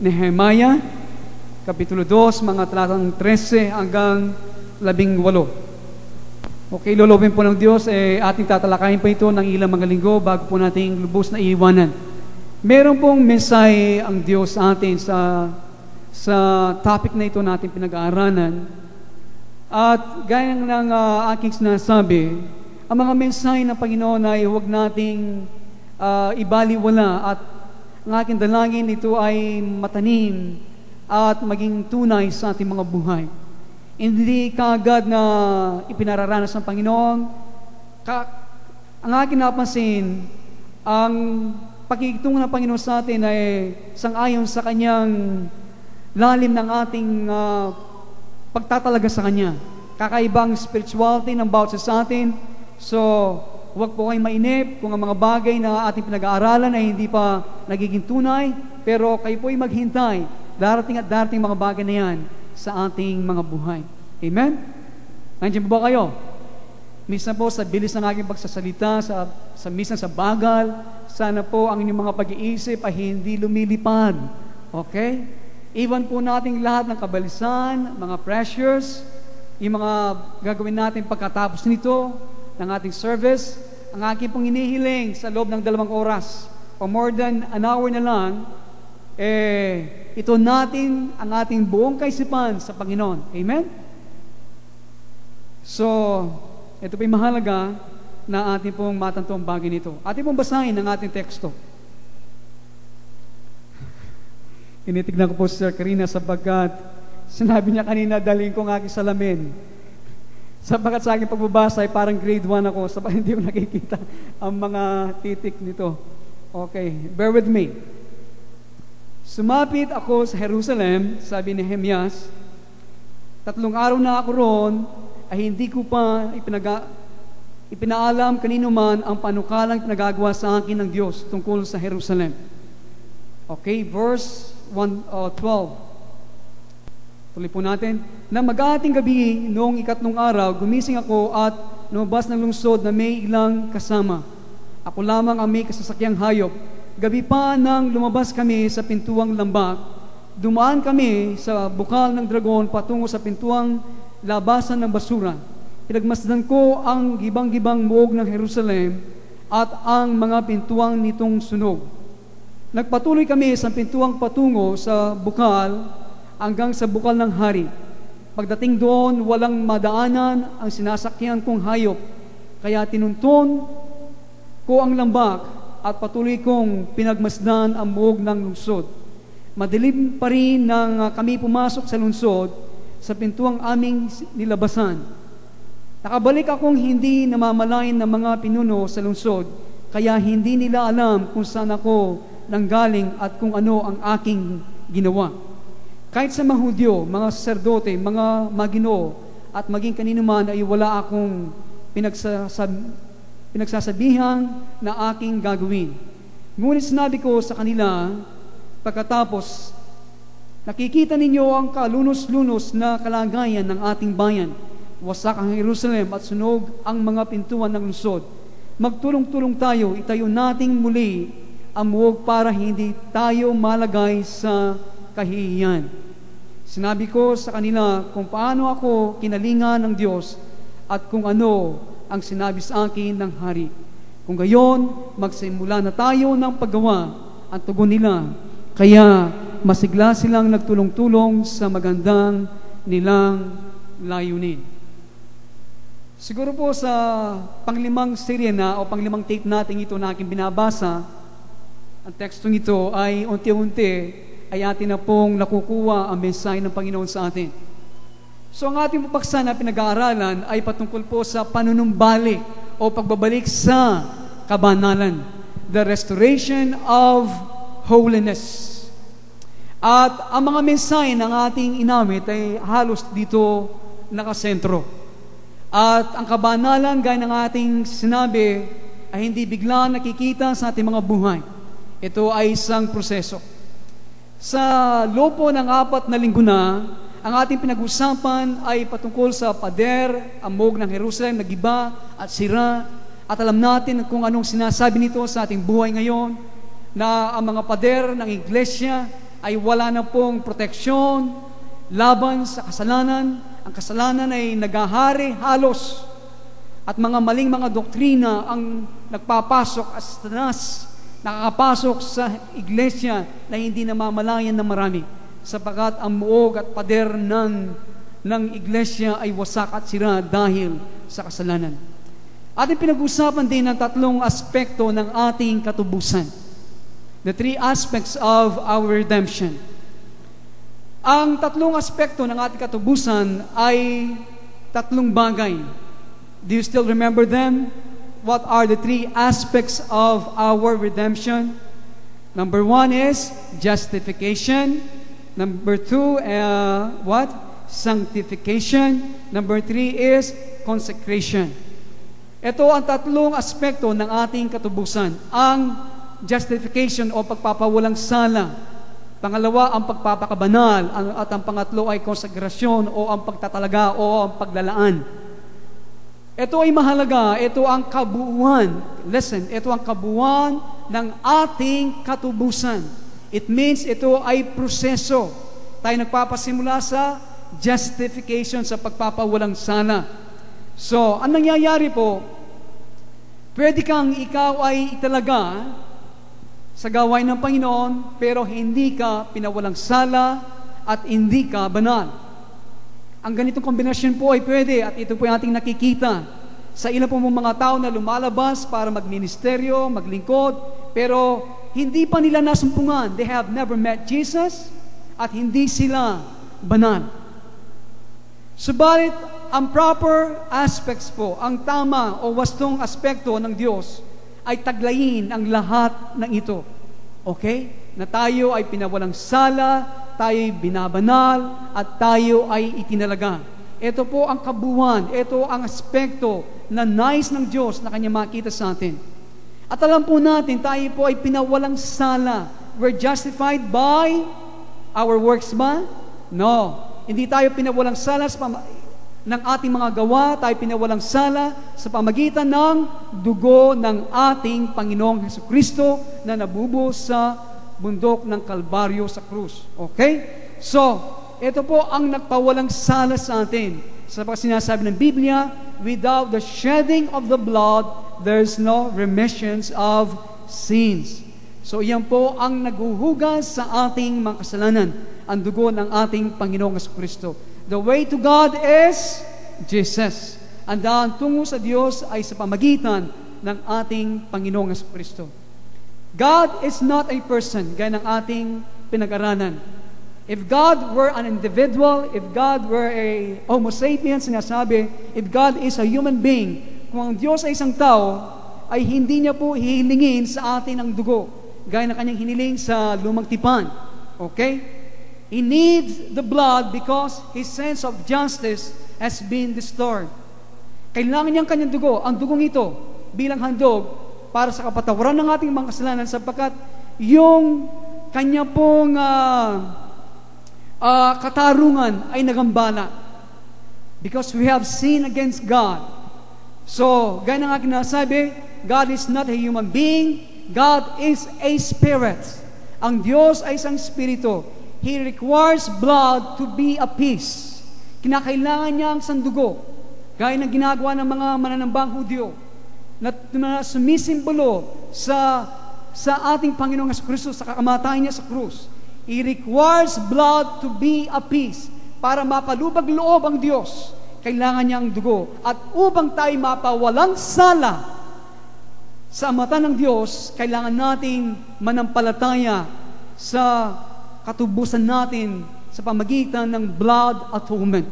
Nehemiah, Kapitulo 2, mga talatang 13 hanggang 18. Okay, lolobin po ng Diyos, ating tatalakayin pa ito ng ilang mga linggo bago po nating lubos na iiwanan. Meron pong mensahe ang Diyos sa atin sa topic na ito natin pinag-aaralan. At gaya ng aking sinasabi, ang mga mensahe ng Panginoon ay huwag nating ibaliwala, at ang aking dalangin ito ay matanim at maging tunay sa ating mga buhay. Hindi kaagad na ipinararanas ng Panginoon. Ang aking napansin, ang pakikitungo ng Panginoon sa atin ay sang-ayon sa Kanyang lalim ng ating pagtatalaga sa Kanya. Kakaibang spirituality ng bawat sa atin. So, huwag po kayong mainip kung ang mga bagay na ating pinag-aaralan ay hindi pa nagiging tunay, pero kayo po ay maghintay. Darating at darating mga bagay na yan sa ating mga buhay. Amen? Nandiyan po ba kayo? Minsan po sa bilis ng aking pagsasalita, minsan sa bagal, sana po ang inyong mga pag-iisip ay hindi lumilipad. Okay? Even po nating lahat ng kabalisan, mga pressures, yung mga gagawin natin pagkatapos nito, ng ating service, ang aking pong inihiling sa loob ng 2 oras o more than an hour na lang, ito natin ang ating buong kaisipan sa Panginoon. Amen? So, ito po'y mahalaga na ating pong matanto ang bagay nito. Ating pong basahin ang ating teksto. Tinitignan ko po si Sir Karina sapagkat sinabi niya kanina, dalhin ko ang aking salamin. Sapagkat sa aking pagbabasa ay parang grade 1 ako, sapagkat hindi ko nakikita ang mga titik nito. Okay, bear with me. Sumapit ako sa Jerusalem, sabi ni Nehemias, 3 araw na ako roon, ay hindi ko pa ipinaalam kanino man ang panukalang pinagagawa sa akin ng Diyos tungkol sa Jerusalem. Okay, verse 12. Tuloy po natin. Na mag-aating gabi noong 3 araw, gumising ako at lumabas ng lungsod na may ilang kasama. Ako lamang ang may kasasakyang hayop. Gabi pa nang lumabas kami sa pintuang lambak, dumaan kami sa bukal ng dragon patungo sa pintuang labasan ng basura. Pinagmasdan ko ang gibang-gibang muog ng Jerusalem at ang mga pintuang nitong sunog. Nagpatuloy kami sa pintuang patungo sa bukal hanggang sa bukal ng hari. Pagdating doon, walang madaanan ang sinasakyan kong hayop. Kaya tinunton ko ang lambak at patuloy kong pinagmasdan ang muog ng lungsod. Madilim pa rin nang kami pumasok sa lungsod sa pintuang aming nilabasan. Nakabalik akong hindi namamalayan ng mga pinuno sa lungsod, kaya hindi nila alam kung saan ako nanggaling at kung ano ang aking ginawa. Kahit sa mga Hudyo, mga saserdote, mga maginoo, at maging kanino man ay wala akong pinagsasabihang na aking gagawin. Ngunit sinabi ko sa kanila, pagkatapos, nakikita ninyo ang kalunos-lunos na kalagayan ng ating bayan. Wasak ang Jerusalem at sunog ang mga pintuan ng lungsod. Magtulong-tulong tayo, itayo nating muli ang muog para hindi tayo malagay sa kahihiyan. Sinabi ko sa kanila kung paano ako kinalingan ng Diyos at kung ano ang sinabi sa akin ng hari. Kung gayon, magsimula na tayo ng paggawa. Ang tugon nila, kaya masigla silang nagtulong-tulong sa magandang nilang layunin. Siguro po sa panglimang serye na o panglimang tape natin ito na aking binabasa, ang tekstong ito ay unti-unti ay atin na pong nakukuha ang mensahe ng Panginoon sa atin. So ang ating paksa na pinag-aaralan ay patungkol po sa panunumbalik o pagbabalik sa kabanalan. The restoration of holiness. At ang mga mensahe ng ating inamit ay halos dito nakasentro. At ang kabanalan, gaya ng ating sinabi, ay hindi bigla nakikita sa ating mga buhay. Ito ay isang proseso. Sa loob po ng 4 na linggo na, ang ating pinag-usapan ay patungkol sa pader, ang muog ng Jerusalem, nagiba at sira. At alam natin kung anong sinasabi nito sa ating buhay ngayon, na ang mga pader ng iglesia ay wala na pong proteksyon laban sa kasalanan. Ang kasalanan ay nagahari halos at mga maling mga doktrina ang nagpapasok at Satanas nakakapasok sa iglesia na hindi namamalayan ng marami sapagkat ang muog at pader ng iglesia ay wasak at sira dahil sa kasalanan. Ating pinag-usapan din ang tatlong aspekto ng ating katubusan. The three aspects of our redemption. Ang tatlong aspekto ng ating katubusan ay tatlong bagay. Do you still remember them? What are the three aspects of our redemption? Number 1 is justification. Number 2, what? Sanctification. Number 3 is consecration. Ito ang tatlong aspekto ng ating katubusan. Ang justification o pagpapawalang sala. Pangalawa, ang pagpapakabanal. At ang pangatlo ay konsegrasyon o ang pagtatalaga o ang paglalaan. Ito ay mahalaga. Ito ang kabuuan. Listen, ito ang kabuuan ng ating katubusan. It means ito ay proseso. Tayo nagpapasimula sa justification, sa pagpapawalang sala. So, ang nangyayari po, pwede kang ikaw ay italaga sa gawain ng Panginoon, pero hindi ka pinawalang sala at hindi ka banal. Ang ganitong kombinasyon po ay pwede at ito po yung ating nakikita sa ilan po mga tao na lumalabas para magministeryo, maglingkod, pero hindi pa nila nasumpungan. They have never met Jesus at hindi sila banal. Subalit, ang proper aspects po, ang tama o wastong aspekto ng Diyos ay taglayin ang lahat ng ito. Okay? Na tayo ay pinawalang sala, tayo ay binabanal, at tayo ay itinalaga. Ito po ang kabuuan, ito ang aspekto na nais ng Diyos na Kanya makita sa atin. At alam po natin, tayo po ay pinawalang sala. We're justified by our works ba? No. Hindi tayo pinawalang sala ng ating mga gawa, tayo pinawalang sala sa pamagitan ng dugo ng ating Panginoong Hesukristo na nabubuo sa bundok ng Kalbaryo sa krus. Okay? So, ito po ang nagpawalang sala sa atin. Sapagkat sinasabi ng Biblia, without the shedding of the blood, there's no remissions of sins. So, iyan po ang naghuhugas sa ating mga kasalanan, ang dugo ng ating Panginoong Hesukristo. The way to God is Jesus. Ang daan tungo sa Diyos ay sa pamagitan ng ating Panginoong Hesukristo. God is not a person, gaya ng ating pinag-aralan. If God were an individual, if God were a Homo sapiens, sinasabi, if God is a human being, kung ang Diyos ay isang tao, ay hindi niya po hihilingin sa atin ang dugo, gaya ng kanyang hiniling sa lumang tipan. Okay? He needs the blood because His sense of justice has been restored. Kailangan niyang kanyang dugo, ang dugong ito, bilang handog para sa kapatawaran ng ating mga kasalanan sapagkat yung kanya pong katarungan ay nagambala. Because we have sinned against God. So, gaya ng aking nasabi, God is not a human being, God is a spirit. Ang Diyos ay isang spirito. He requires blood to be a peace. Kinakailangan niya ang sandugo. Gaya ng ginagawa ng mga mananambang Hudyo na sumisimbolo sa ating Panginoong Hesukristo, sa kakamatayan niya sa krus. He requires blood to be a peace. Para mapalubag loob ang Diyos, kailangan niya ang dugo. At upang tayo mapawalang sala sa mata ng Diyos, kailangan nating manampalataya sa katubusan natin sa pamagitan ng blood atonement.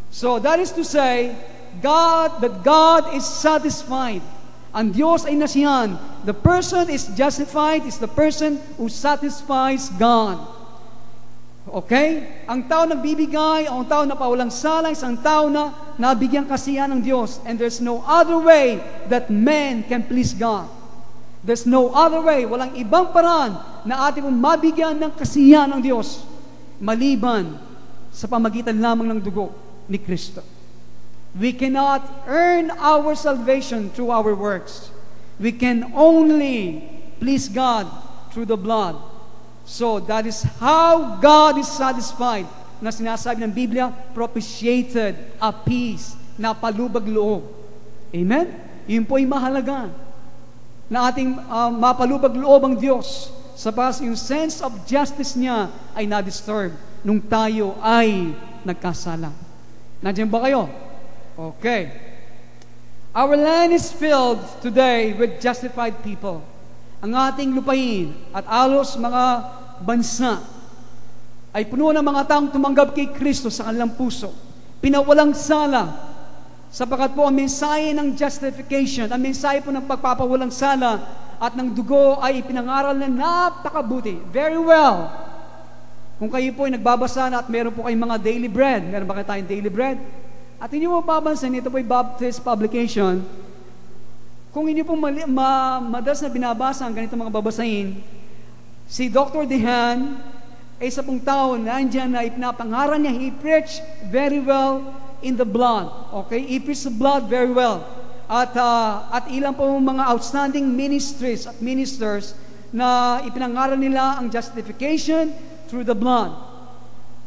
So that is to say, that God is satisfied. Ang Diyos ay nasiyahan. The person is justified is the person who satisfies God. Okay? Ang tao nagbibigay, ang tao na pawalang sala, isang tao na nabigyan kasiyahan ng Diyos. And there's no other way that man can please God. There's no other way, walang ibang paraan na ating mabigyan ng kasiyahan ng Diyos maliban sa pamagitan lamang ng dugo ni Kristo. We cannot earn our salvation through our works. We can only please God through the blood. So, that is how God is satisfied na sinasabi ng Biblia, propitiated, appeased, napalubag loob. Amen? Yun po ay mahalaga na ating mapalubag loob ang Diyos sapagkat yung sense of justice niya ay na-disturb nung tayo ay nagkasala. Nandiyan ba kayo? Okay. Our land is filled today with justified people. Ang ating lupain at alos mga bansa ay puno ng mga taong tumanggap kay Kristo sa kanilang puso. Pinawalang sala sapagkat po ang mensahe ng justification, ang mensahe po ng pagpapawalang sala at ng dugo ay ipinangaral na napakabuti. Very well. Kung kayo po ay nagbabasa na at meron po kayong mga daily bread, meron ba kayo tayong daily bread? At hindi mo mapapansin, ito po ay Baptist publication. Kung hindi po madalas na binabasa ang ganitong mga babasahin, si Dr. Dehan ay isa pong tao nandiyan na ipinapangaral niya, he preached very well in the blood. Okay? He preached the blood very well. At ilang po mga outstanding ministries at ministers na ipinangaral nila ang justification through the blood.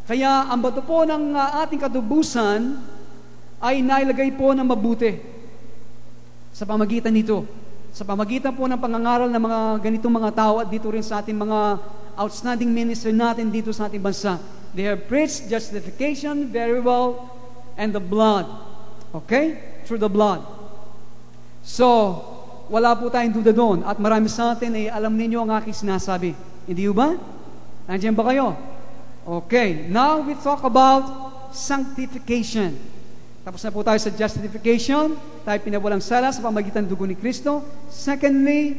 Kaya ang bato po ng ating katubusan ay nailagay po ng mabuti sa pamagitan nito. Sa pamagitan po ng pangangaral ng mga ganitong mga tao at dito rin sa ating mga outstanding minister natin dito sa ating bansa. They have preached justification very well and the blood. Okay? Through the blood. So, wala po tayong duda doon at marami sa atin ay alam ninyo ang aking sinasabi. Hindi ba? Nandiyan ba kayo? Okay. Now we talk about sanctification. Tapos na po tayo sa justification. Tayo pinawalang sala sa pamagitan ng dugo ni Kristo. Secondly,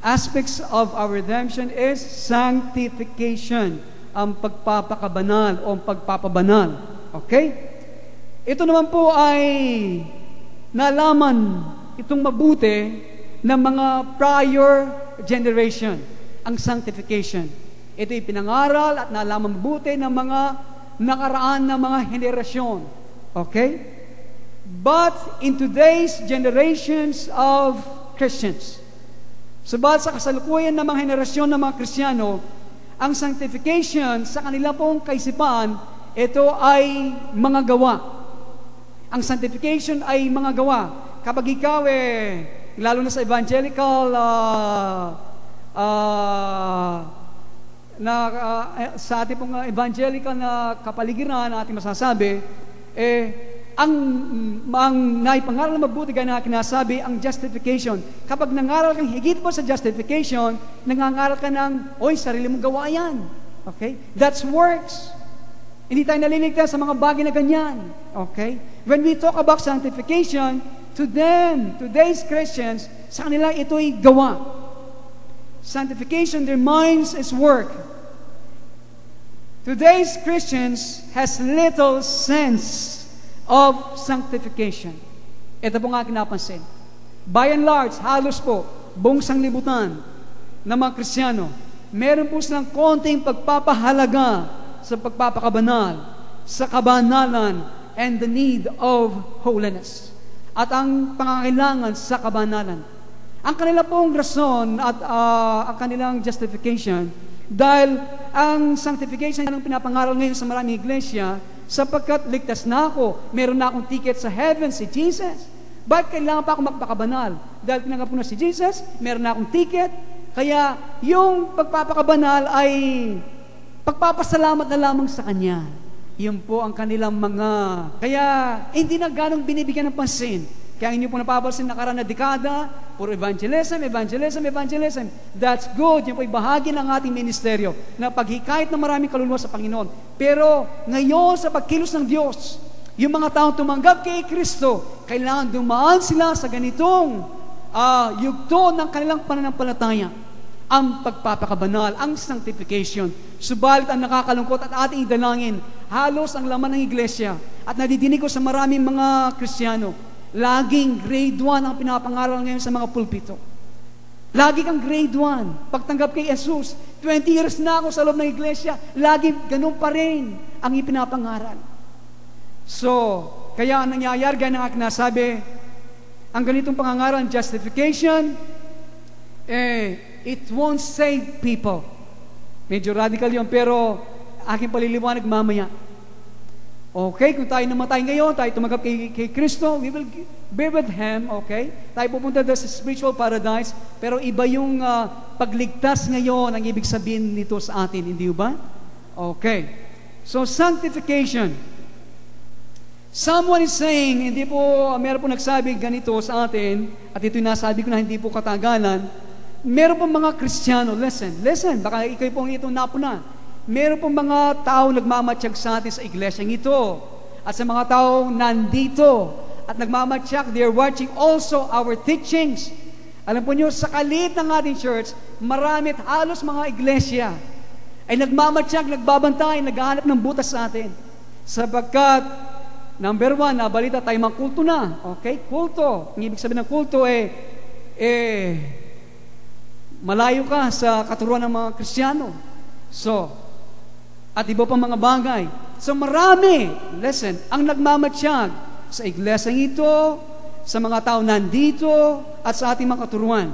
aspects of our redemption is sanctification, ang pagpapakabanal o ang pagpapabanal. Okay? Ito naman po ay nalaman itong mabuti ng mga prior generation, ang sanctification. Ito ay pinangaral at nalaman mabuti ng mga nakaraan na mga henerasyon. Okay? But in today's generations of Christians, subalit sa kasalukuyan ng mga henerasyon ng mga Kristiyano, ang sanctification sa kanila pong kaisipan, ito ay mga gawa. Ang sanctification ay mga gawa. Kapag ikaw lalo na sa evangelical sa ating pong evangelical na kapaligiran na ating masasabi, ang naipangaral na mabuti gaya na kinasabi, ang justification. Kapag nangaral kang higit po sa justification, nangangaral ka ng, sarili mong gawa yan. Okay? That's works. Hindi tayo naliligtas sa mga bagay na ganyan. Okay? When we talk about sanctification, to them, today's Christians, sa kanila ito'y gawa. Sanctification, their minds is work. Today's Christians has little sense of sanctification. Ito po nga kinapansin. By and large, halos po, buong sanglibutan ng mga Kristiyano, meron po silang konting pagpapahalaga sa pagpapakabanal, sa kabanalan, and the need of holiness. At ang pangangailangan sa kabanalan. Ang kanila pong rason at ang kanilang justification, dahil ang sanctification ang pinapangaral ngayon sa maraming iglesia, sapagkat ligtas na ako, meron na akong ticket sa heaven, si Jesus. Bakit kailangan pa ako magpakabanal? Dahil tinanggap ko na si Jesus, meron na akong ticket. Kaya yung pagpapakabanal ay pagpapasalamat na lamang sa Kanya. Yun po ang kanilang mga... Kaya hindi na ganong binibigyan ng pansin. Kaya inyo po napapansin nakaraan na dekada, puro evangelism. That's good. Yan po ay bahagi ng ating ministeryo na paghikayat ng maraming kaluluwa sa Panginoon. Pero ngayon sa pagkilos ng Diyos, yung mga taong tumanggap kay Kristo, kailangan dumaan sila sa ganitong yugto ng kanilang pananampalataya. Ang pagpapakabanal, ang sanctification. Subalit ang nakakalungkot at ating idalangin, halos ang laman ng iglesia at nadidinig ko sa maraming mga Kristiyano, laging grade 1 ang pinapangaral ngayon sa mga pulpito. Lagi kang grade 1. Pagtanggap kay Jesus, 20 years na ako sa loob ng iglesia, lagi ganun pa rin ang ipinapangaral. So, kaya ang nangyayari, gaya ng aking nasabi, ang ganitong pangangaral, justification, it won't save people. Medyo radical yun, pero aking paliliwanag mamaya. Okay, kung tayo namatay ngayon, tayo tumanggap kay Kristo, we will be with Him, okay? Tayo pupunta doon sa spiritual paradise, pero iba yung pagligtas ngayon, ang ibig sabihin nito sa atin, hindi ba? Okay. So, sanctification. Someone is saying, hindi po, meron po nagsabi ganito sa atin, at ito'y nasabi ko na hindi po katagalan, meron po mga Kristiyano, listen, baka ikaw po itong napuna. Meron pong mga tao nagmamatsyag sa atin sa iglesyang ito. At sa mga tao nandito at nagmamatsyag, they're watching also our teachings. Alam po nyo, sa kalit ng ating church, marami at halos mga iglesia ay nagmamatsyag, nagbabantay, naghahanap ng butas sa atin. Sapagkat, number one, nabalita tayo mga kulto na. Okay? Kulto. Ang ibig sabihin ng kulto malayo ka sa katuruan ng mga Kristiyano. So, at iba pang mga bagay. So marami, listen, ang nagmamatsyag sa iglesyang ito, sa mga tao nandito, at sa ating mga katuruan.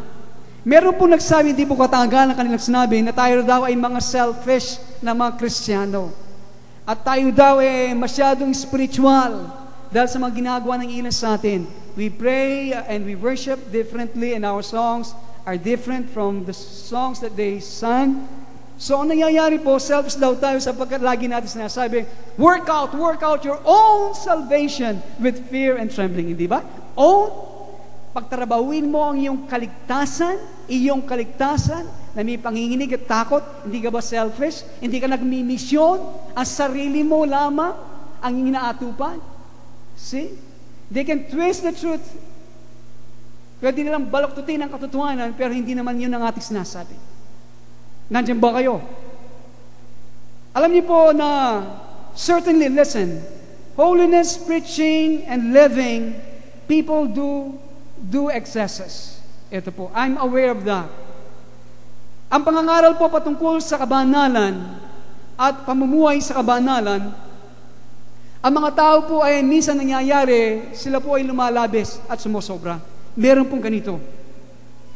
Meron po nagsabi, hindi po katagalan ang kanilang sinabi, na tayo daw ay mga selfish na mga Kristiyano. At tayo daw ay masyadong spiritual dahil sa mga ginagawa ng ilan sa atin. We pray and we worship differently and our songs are different from the songs that they sang. So, ang nangyayari po, selfish daw tayo sapagkat lagi natin sinasabi, work out your own salvation with fear and trembling. Hindi ba? Pagtrabahuin mo ang iyong kaligtasan na may panginginig at takot, hindi ka ba selfish? Hindi ka nagmimisyon? Ang sarili mo lamang ang inaatupan? See? They can twist the truth. Pwede nilang baloktutin ang katotohanan, pero hindi naman yun ang ating sinasabi. Nandiyan ba kayo? Alam niyo po na, certainly, listen, holiness, preaching, and living, people do excesses. Ito po, I'm aware of that. Ang pangangaral po patungkol sa kabanalan at pamumuhay sa kabanalan, ang mga tao po ay minsan nangyayari, sila po ay lumalabis at sumusobra. Meron pong ganito.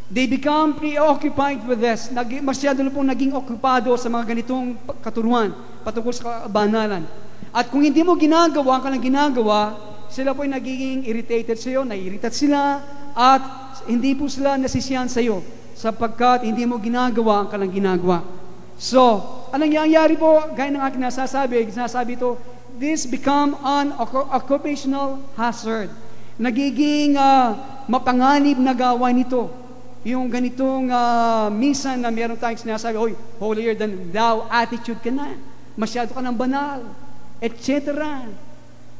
They become preoccupied with this. Masyado na pong naging okupado sa mga ganitong katuruan patungkol sa kabanalan. At kung hindi mo ginagawa, ang kanilang ginagawa, sila po ay nagiging irritated sa iyo, naiiritat sila, at hindi po sila nasisiyahan sa iyo sapagkat hindi mo ginagawa ang kanilang ginagawa. So, anong nangyayari po, gaya ng aking sinasabi ito, this become an occupational hazard. Nagiging mapanganib na gawain nito. Yung ganitong minsan na meron tayong sinasabi, holier than thou attitude ka na. Masyado ka ng banal. Etc.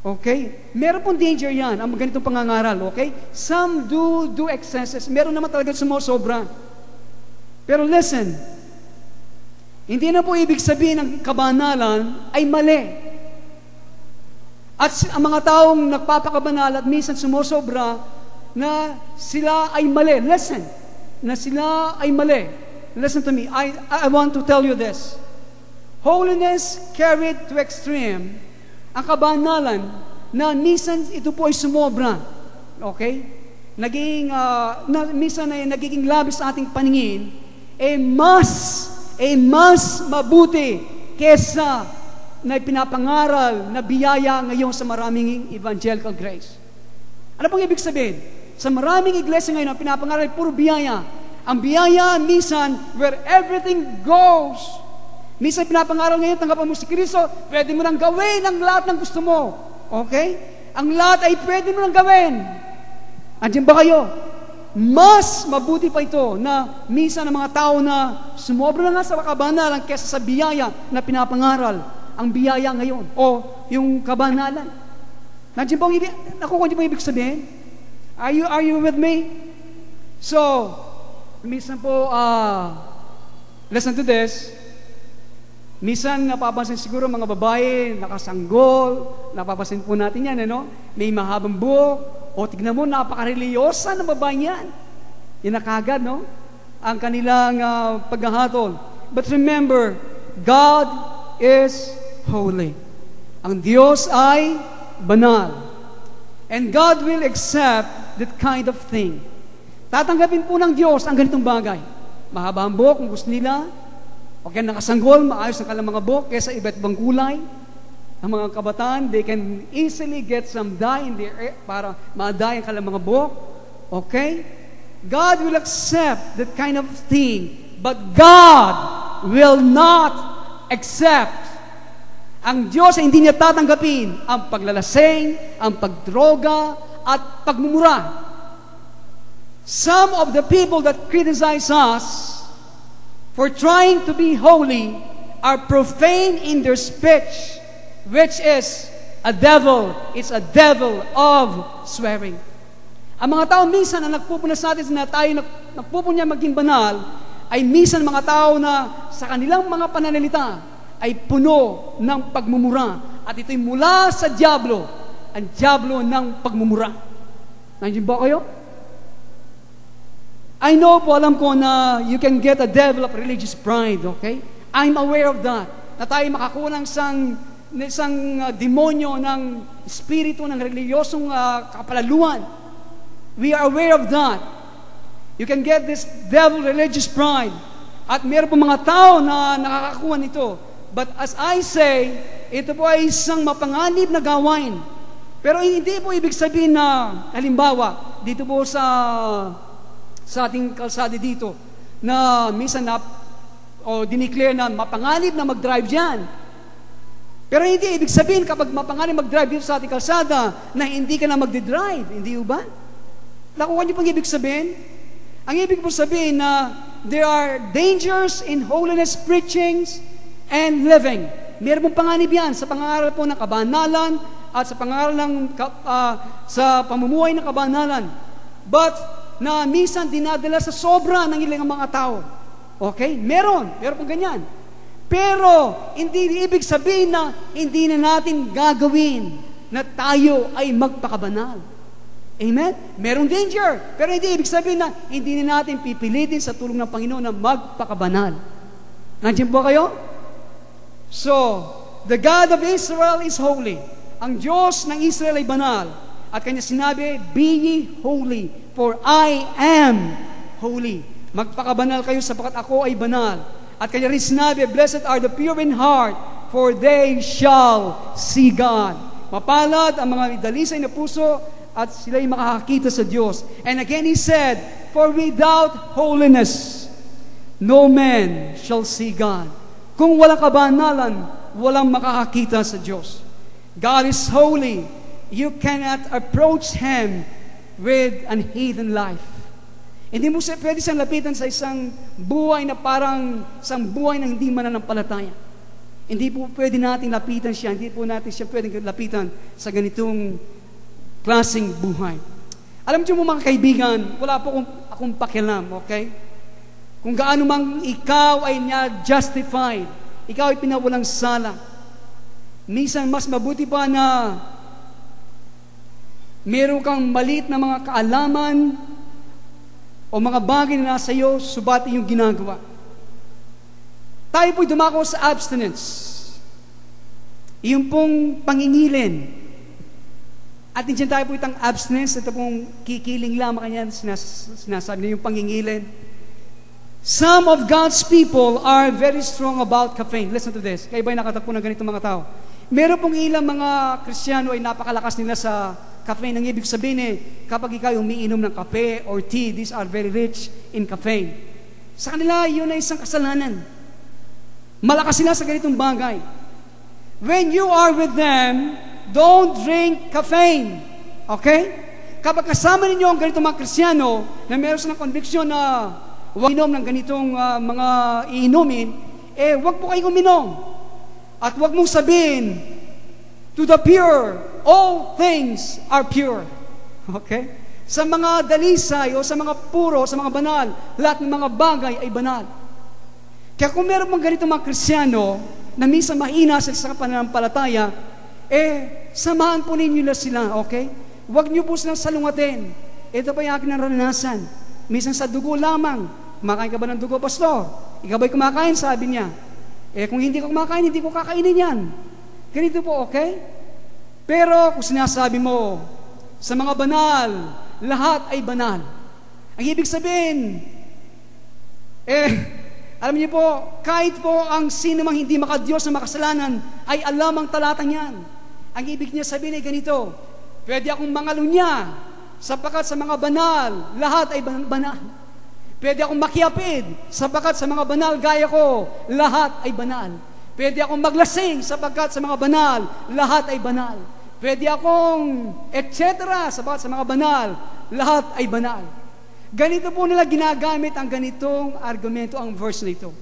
Okay? Meron pong danger yan, ang ganitong pangangaral. Okay? Some do excesses. Meron naman talaga sumusobra. Pero listen, hindi na po ibig sabihin ng kabanalan ay mali. At ang mga taong nagpapakabanal at minsan sumusobra na sila ay mali. Listen, Listen to me. I want to tell you this. Holiness carried to extreme, ang kabanalan na minsan ito po ay sumobra. Okay? Minsan ay nagiging labis sa ating paningin, mas mabuti kesa na pinapangaral na biyaya ngayon sa maraming evangelical grace. Ano pong ibig sabihin? Sa maraming iglesia ngayon, ang pinapangaral ay puro biyaya. Ang biyaya, minsan, where everything goes. Minsan, pinapangaral ngayon, tanggapan mo si Kristo, pwede mo nang gawin ang lahat ng gusto mo. Okay? Ang lahat ay pwede mo nang gawin. Andiyan ba kayo? Mas mabuti pa ito na minsan ang mga tao na sumobra na nga sa kabanalan kesa sa biyaya na pinapangaral. Ang biyaya ngayon, o yung kabanalan. Nandiyan ba ang ibig sabihin? Are you with me? So, minsan po, listen to this. Minsan napapansin siguro mga babae, nakasanggol, napapansin po natin yan, may mahabang buhok, tignan mo, napaka-religyosa ng babae yan. Yan na kagad, ang kanilang paghahatol. But remember, God is holy. Ang Diyos ay banal. And God will accept that kind of thing. Tatanggapin po ng Diyos ang ganitong bagay. Mahaba ang buhok kung gusto nila. Okay, nakasanggol, maayos ang kanilang mga buhok kaysa iba't ibang kulay. Ang mga kabataan, they can easily get some dye in their para ma-dye ang kanilang mga buhok. Okay? God will accept that kind of thing, but God will not accept. Ang Diyos ay hindi niya tatanggapin ang paglalasing, ang pagdroga, at pagmumura. Some of the people that criticize us for trying to be holy are profane in their speech, which is a devil. It's a devil of swearing. Ang mga tao minsan na nagpupuna sa atin na tayo nagpupunya maging banal, ay minsan mga tao na sa kanilang mga pananalita ay puno ng pagmumura. At ito'y mula sa diablo, ang diablo ng pagmumura. Nandiyan ba kayo? I know po, alam ko na you can get a devil of religious pride, okay? I'm aware of that. Na tayo makakuha ng isang demonyo ng espiritu ng reliyosong kapalaluan. We are aware of that. You can get this devil religious pride. At meron po mga tao na nakakakuha nito. But as I say, ito po ay isang mapanganib na gawain. Pero hindi po ibig sabihin na, halimbawa, dito po sa ating kalsada dito, na minsan dineclare na mapanganib na mag-drive dyan. Pero hindi ibig sabihin kapag mapanganib mag-drive dito sa ating kalsada na hindi ka na magdi-drive. Hindi ba? Nakuha niyo pang ibig sabihin? Ang ibig po sabihin na there are dangers in holiness preachings and living. Meron pong panganib yan sa pangaral po ng kabanalan at sa pangaral ng sa pamumuhay ng kabanalan. But na minsan dinadala sa sobra ng ilang mga tao. Okay? Meron pong ganyan. Pero hindi ibig sabihin na hindi na natin gagawin na tayo ay magpakabanal. Amen? Merong danger. Pero hindi ibig sabihin na hindi na natin pipilitin sa tulong ng Panginoon na magpakabanal. Nandiyan po kayo? So, the God of Israel is holy. Ang Diyos ng Israel ay banal. At kanya sinabi, be ye holy, for I am holy. Magpakabanal kayo sapagkat ako ay banal. At kanya rin sinabi, blessed are the pure in heart, for they shall see God. Mapalad ang mga dalisay na puso, at sila'y makakakita sa Diyos. And again He said, for without holiness, no man shall see God. Kung walang kabanalan, walang makakakita sa Diyos. God is holy. You cannot approach Him with an heathen life. Hindi mo pwede siyang lapitan sa isang buhay na parang isang buhay na hindi mananampalataya. Hindi po pwede natin lapitan siya. Hindi po natin siya pwedeng lapitan sa ganitong klaseng buhay. Alam niyo mo mga kaibigan, wala po akong pakialam, okay? Kung gaano mang ikaw ay na-justified, ikaw ay pinawalang sala. Minsan mas mabuti pa na meron kang maliit na mga kaalaman o mga bagay na nasa iyo, subat yung ginagawa. Tayo po'y dumako sa abstinence. Yung pong pangingilin. At hindi tayo po itang abstinence, ito pong kikiling lamang kanyan, sinasabi niya yung pangingilin. Some of God's people are very strong about caffeine. Listen to this. Kayo ba'y nakatagpo ng ganitong mga tao? Meron pong ilang mga Kristiyano ay napakalakas nila sa caffeine. Ang ibig sabihin kapag ikaw umiinom ng kape or tea, these are very rich in caffeine. Sa kanila, yun ay isang kasalanan. Malakas sila sa ganitong bagay. When you are with them, don't drink caffeine. Okay? Kapag kasama ninyo ang ganitong mga Kristiyano na meron silang conviction na huwag inom ng ganitong mga iinumin, huwag po kayong uminom. At huwag mong sabihin, to the pure, all things are pure. Okay? Sa mga dalisay o sa mga puro, sa mga banal, lahat ng mga bagay ay banal. Kaya kung meron mga ganitong mga Kristiyano na minsan mahina sa pananampalataya, samahan po ninyo sila, okay? Huwag niyo po silang salungatin. Ito pa yung aking naranasan. Minsan sa dugo lamang. Kumakain ka ba ng dugo, pastor? Ikaw ba'y kumakain? Sabi niya. Kung hindi ko kumakain, hindi ko kakainin yan. Ganito po, okay? Pero kung sinasabi mo, sa mga banal, lahat ay banal. Ang ibig sabihin, Alam niyo po, kahit po ang sino mang hindi makadiyos na makasalanan, ay alam ang talatang yan. Ang ibig niya sabihin ay ganito, pwede akong mangalunya, sapagkat sa mga banal, lahat ay banal. Pwede akong makiapid, sapagkat sa mga banal gaya ko, lahat ay banal. Pwede akong maglasing, sapagkat sa mga banal, lahat ay banal. Pwede akong etc. sapagkat sa mga banal, lahat ay banal. Ganito po nila ginagamit ang ganitong argumento, ang verse nito.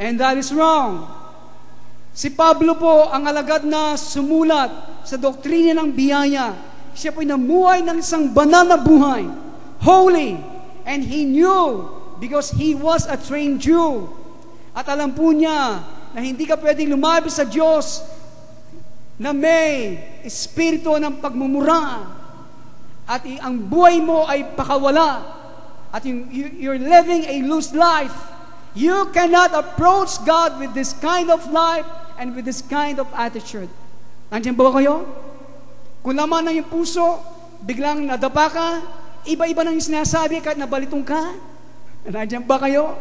And that is wrong. Si Pablo po, ang alagad na sumulat sa doktrina ng biyaya, siya po'y namuhay ng isang banal na buhay, holy, and he knew, because he was a trained Jew. At alam po niya na hindi ka pwedeng lumapit sa Diyos na may espiritu ng pagmumura at ang buhay mo ay pakawala at you're living a loose life. You cannot approach God with this kind of life and with this kind of attitude. Nandiyan ba kayo? Kung laman ng iyong puso, biglang nadapa ka, iba-iba nang sinasabi kahit nabalitong ka. Nandiyan ba kayo?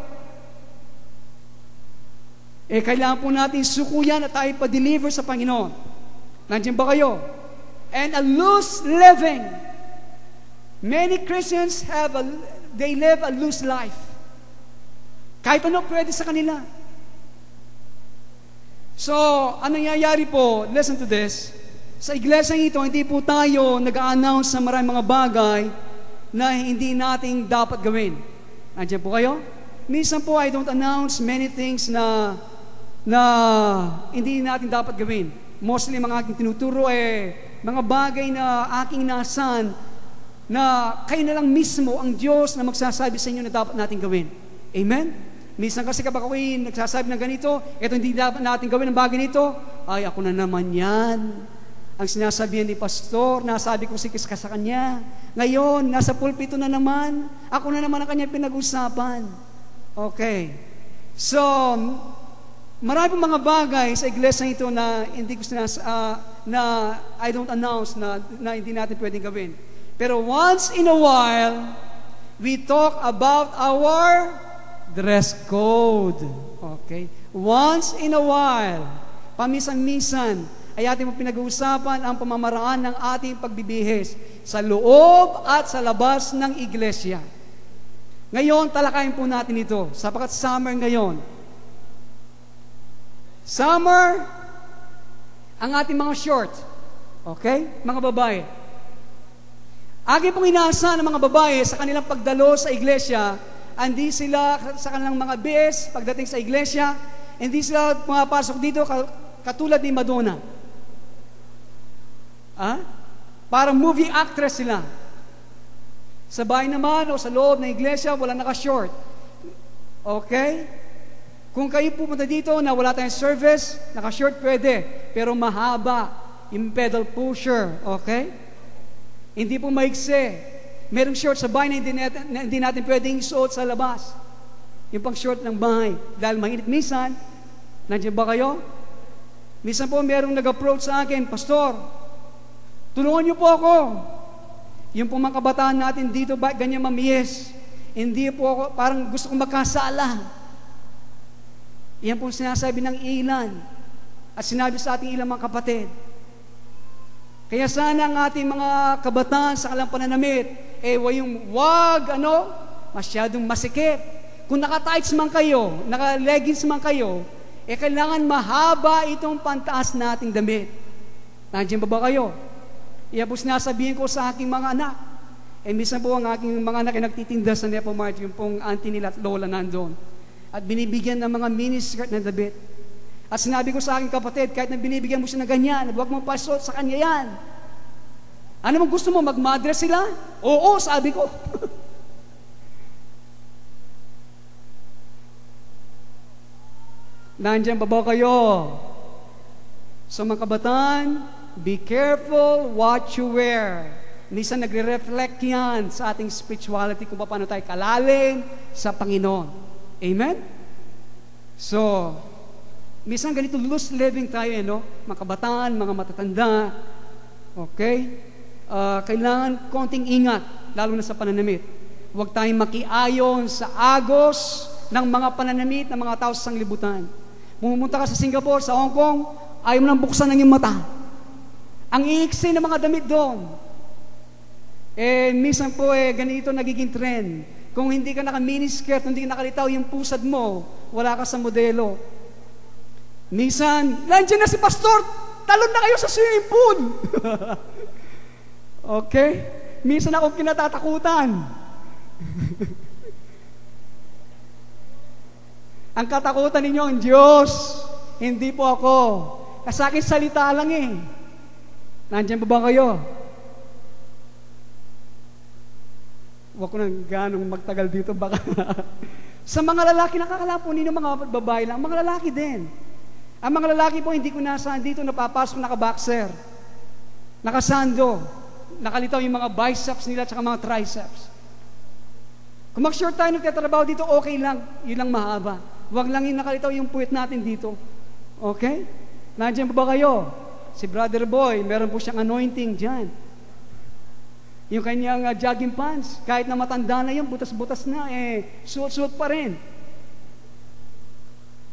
Kailangan po natin sukuyan at tayo pa-deliver sa Panginoon. Nandiyan ba kayo? And a loose living. Many Christians they live a loose life. Kahit ano pwede sa kanila. So, anong nangyayari po? Listen to this. Sa iglesia ito, hindi po tayo nag-a-announce sa maraming mga bagay na hindi nating dapat gawin. Nandiyan po kayo? Minsan po, I don't announce many things na hindi natin dapat gawin. Mostly mga aking tinuturo mga bagay na aking nasan na kayo na lang mismo ang Diyos na magsasabi sa inyo na dapat natin gawin. Amen? Minsan kasi kapag ako'y nagsasabi ng ganito, ito hindi dapat natin gawin ang bagay nito, ay ako na naman yan. Ang sinasabihan ni Pastor, nasabi ko sa kanya. Ngayon, nasa pulpito na naman, ako na naman ang kanya pinag-usapan. Okay. So, marami mga bagay sa iglesia ito na hindi ko na I don't announce na hindi natin pwedeng gawin. Pero once in a while, we talk about our dress code. Okay? Once in a while, paminsan-minsan, ay ating pinag-uusapan ang pamamaraan ng ating pagbibihis sa loob at sa labas ng iglesia. Ngayon, talakayin po natin ito, sapagkat summer ngayon. Summer, ang ating mga short. Okay? Mga babae. Aking pong inaasahan ng mga babae sa kanilang pagdalo sa iglesia, hindi sila sa kanilang mga bihis pagdating sa iglesia, hindi sila pumapasok dito katulad ni Madonna. Parang movie actress sila. Sa bahay naman o sa loob ng iglesia, wala naka-short. Okay? Kung kayo pupunta dito na wala tayong service, naka-short pwede, pero mahaba, yung pedal pusher. Okay? Hindi po maigse. Merong short sa bahay na hindi natin pwedeng isuot sa labas. Yung pang short ng bahay. Dahil mainit minsan, nandiyan ba kayo? Minsan po merong nag-approach sa akin, Pastor, tulungan niyo po ako. Yung po mga kabataan natin dito, ba ganyan mamiyes? Hindi po ako, parang gusto kong magkasala. Yan po sinasabi ng ilan. At sinabi sa ating ilang mga kapatid. Kaya sana ang ating mga kabataan sa kalang pananamit, wag masyadong masikip. Kung naka-tights man kayo, naka-leggings man kayo, kailangan mahaba itong pantaas nating damit. Nandiyan ba kayo? Iyan po sinasabihin ko sa aking mga anak. Minsan po ang aking mga anak ay nagtitinda sa Nepo Mart, yung pong auntie nila at lola nandun. At binibigyan ng mga miniskirt na damit. At sinabi ko sa aking kapatid, kahit na binibigyan mo siya ng ganyan, huwag mong pasot sa kanya yan. Ano mong gusto mo, mag-madress sila? Oo, sabi ko. Nandiyan ba kayo? So mga kabataan, be careful what you wear. Minsan nagre-reflect yan sa ating spirituality kung paano tayo kalalim sa Panginoon. Amen? So, minsan ganito loose living tayo, mga kabataan, mga matatanda. Okay? Kailangan konting ingat, lalo na sa pananamit. Huwag tayong makiayon sa agos ng mga pananamit ng mga tao sa sanglibutan. Pumunta ka sa Singapore, sa Hong Kong, ayaw mo nang buksan ng iyong mata. Ang iiksi ng mga damit doon. Minsan po ganito nagiging trend. Kung hindi ka naka-miniskirt, hindi ka nakalitaw yung pusad mo, wala ka sa modelo. Minsan, nandiyan na si pastor, talon na kayo sa swimming pool. Okay? Minsan ako kinatatakutan. Ang katakutan ninyo ang Diyos, hindi po ako. Kasi akin salita lang Nandiyan pa ba kayo? Huwag ko nang ganong magtagal dito baka. Sa mga lalaki, nakakala po ninyo mga babae lang, mga lalaki din. Ang mga lalaki po, hindi ko nasaan dito, napapasok naka-boxer, nakasando, nakalitaw yung mga biceps nila at mga triceps. Kung mag-short tayo nagtatrabaho dito, okay lang, yun lang mahaba. Huwag lang yung nakalitaw yung puwet natin dito. Okay? Nandiyan pa ba kayo? Si Brother Boy, meron po siyang anointing dyan. Yung kanyang jogging pants, kahit na matanda na yun, butas-butas na, suot-suot pa rin.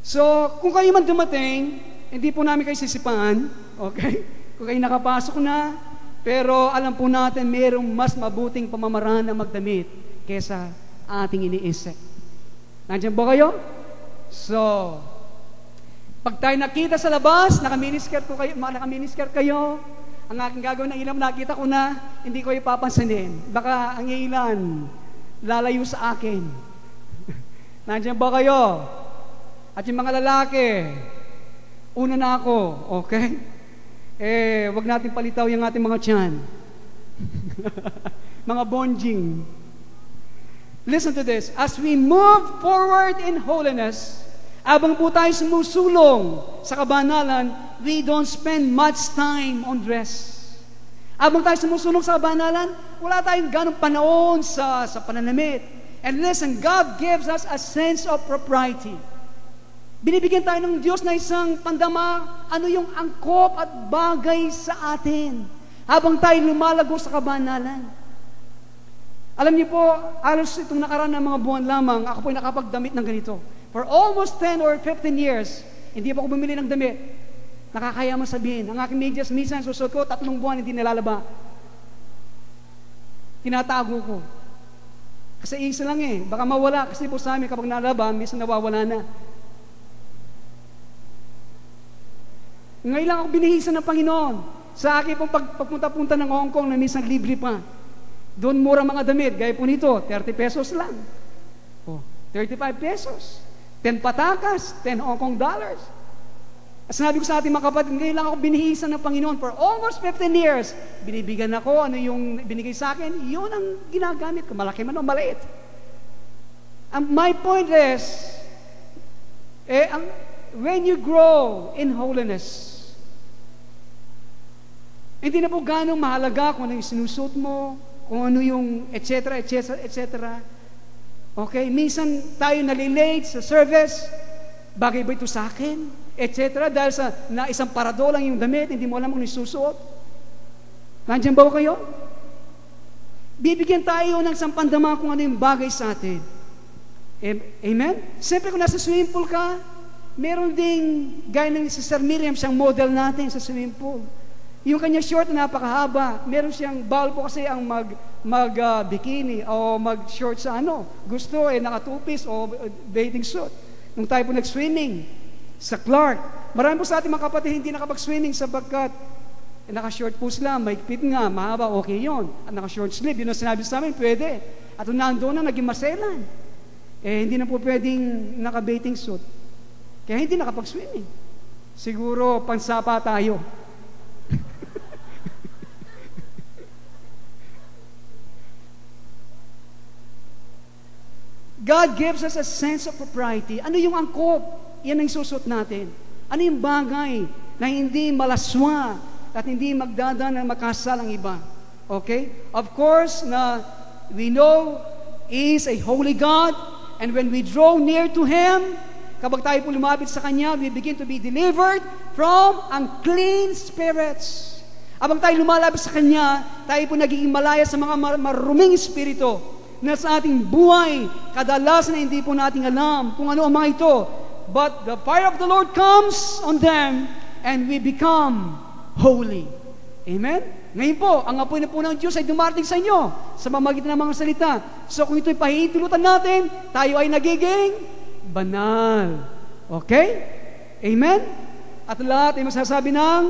So, kung kayo man dumating, hindi po namin kayo sisipahan, okay? Kung kayo nakapasok na, pero alam po natin, mayroong mas mabuting pamamaraan na magdamit kesa ating iniisip. Nandiyan ba kayo? So, pag tayo nakita sa labas, naka-miniskirt kayo, ang aking gagawin ng ilan, nakita ko na, hindi ko ipapansinin. Baka ang ilan, lalayo sa akin. Nandiyan ba kayo? At yung mga lalaki, una na ako, okay? Wag natin palitaw yung ating mga tiyan. Mga bonjing. Listen to this. As we move forward in holiness, abang po tayo sumusulong sa kabanalan, we don't spend much time on dress. Abang tayo sumusulong sa kabanalan, wala tayong ganong panahon sa pananamit. And listen, God gives us a sense of propriety. Binibigyan tayo ng Diyos na isang pandama, ano yung angkop at bagay sa atin habang tayo lumalago sa kabanalan. Alam niyo po, alos itong nakaraan ng mga buwan lamang, ako po'y nakapagdamit ng ganito. For almost 10 or 15 years, hindi pa ako bumili ng damit. Nakakaya mo sabihin, ang aking medyas, minsan susot ko, 3 buwan hindi nalalaba. Tinatago ko. Kasi isa lang baka mawala. Kasi po sa amin, kapag nalaba, minsan nawawala na. Ngayon lang ako binihisan ng Panginoon. Sa akin pong pagpunta-punta ng Hong Kong na minsan libre pa. Doon mura mga damit. Gaya po nito, 30 pesos lang. 35 pesos. 10 patakas, 10 Hong Kong dollars. At sinabi ko sa ating mga kapatid, ngayon lang ako binihisan ng Panginoon for almost 15 years. Binibigyan ako, ano yung binigay sa akin, yun ang ginagamit ko. Malaki man o maliit. And my point is, when you grow in holiness, hindi na po ganong mahalaga kung ano yung sinusot mo, kung ano yung etc., etc., etc. Okay? Minsan tayo nalilate sa service, bagay ba ito sa akin? Etc. Dahil na isang parado lang yung damit, hindi mo alam kung nisusuot. Nandiyan ba kayo? Bibigyan tayo ng isang pandama kung ano yung bagay sa atin. Amen? Siyempre kung nasa swimming pool ka, meron ding, gaya ng si Sir Miriam, siyang model natin sa swimming pool. Yung kanya short na napakahaba, meron siyang bawal po kasi ang mag-bikini o mag-short sa gusto naka-two-piece o bathing suit. Nung tayo po nag-swimming sa Clark, marami po sa ating mga kapatid hindi nakapag-swimming sapagkat naka-short po sila, maigpit nga, mahaba, okay yun. At naka-short sleeve, yun ang sinabi sa amin, pwede. At kung nandoon na, naging maselan. Hindi na po pwedeng naka-bathing suit. Kaya hindi nakapag-swimming. Siguro, pansapa tayo. God gives us a sense of propriety. Ano yung angkop? Yan ang susot natin. Ano yung bagay na hindi malaswa at hindi magdadaan na makasal ang iba? Okay? Of course, na we know He is a holy God, and when we draw near to Him, kapag tayo po lumapit sa Kanya, we begin to be delivered from unclean spirits. Habang tayo lumalapit sa Kanya, tayo po nagiging malaya sa mga maruming espiritu. na sa ating buhay, kadalasan na hindi po nating alam kung ano ang mga ito. But the fire of the Lord comes on them and we become holy. Amen? Ngayon po, ang apoy na po ng Diyos ay dumarating sa inyo sa pamamagitan ng mga salita. So kung ito'y pahihintulutan natin, tayo ay nagiging banal. Okay? Amen? At lahat ay masasabi ng